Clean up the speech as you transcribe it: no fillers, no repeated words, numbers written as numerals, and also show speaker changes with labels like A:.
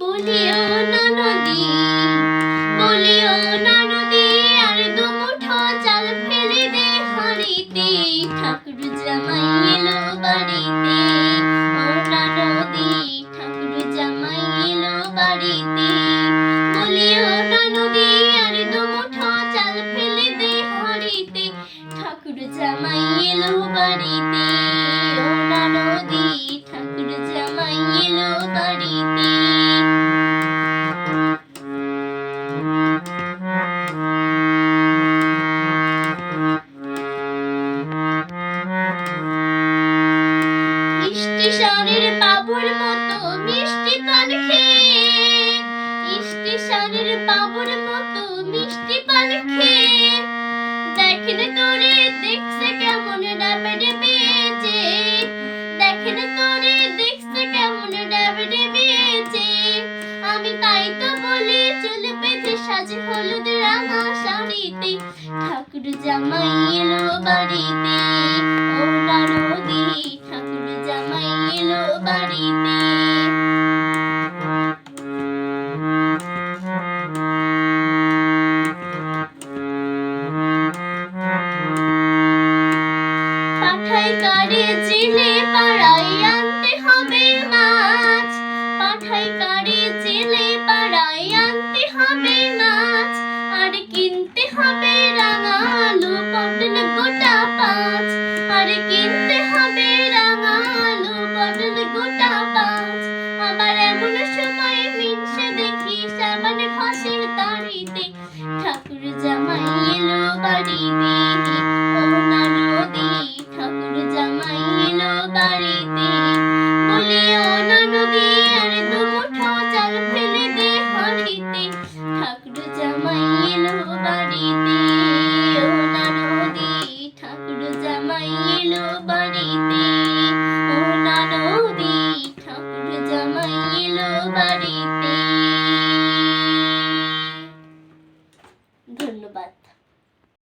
A: বলিও না নদী, বলিও না নদী, আর দুমুঠো চাল ফেলে দে হাঁড়িতে, ঠাকুর জামাই এলো বাড়িতে। ও না নদী, ঠাকুর জামাই এলো বাড়িতে। বলিও না নদী, আর দুমুঠো চাল ফেলে দে হাঁড়িতে, ঠাকুর জামাই এলো বাড়িতে। ও না নদী, ঠাকুর জামাই এলো বাড়িতে। স্টেশনের বাবুর মতো মিষ্টি পান খেয়ে, স্টেশনের বাবুর মতো মিষ্টি পান খেয়ে, দেখেন তোরে দেখছে কেমন ডাবে ডেবেছে, দেখেন তোরে দেখছে কেমন ডাবে ডেবেছে। আমি তাই তো বলি চুল বেঁধে সাজে হলুদ রাঙা শাড়িতে, ঠাকুর জামাই এলো বাড়িতে। ও না নদী, ঠাকুর জামাই এলো বাড়িতে। পাঠাই কারে জেলে পাড়ায় আনতে হবে মাছ, পাঠাই কারে জেলে পাড়ায় আনতে হবে মাছ, আর কিনতে হবে রাঙা আলু পটল গোটা পাঁচ, আর কিনতে হবে রাঙা আলু পটল গোটা পাঁচ। আবার এমন সময় মিনসে দেখি সাবান ঘষে দাড়িতে, ঠাকুর জামাই এলো বাড়িতে। ও না নদী, ঠাকুর জামাই এলো বাড়িতে। বলিও না নদী, আর দুমুঠো চাল ফেলে দে হাঁড়িতে, ঠাকুর জামাই এলো বাড়িতে। ও না নদী, ঠাকুর জামাই এলো বাড়িতে।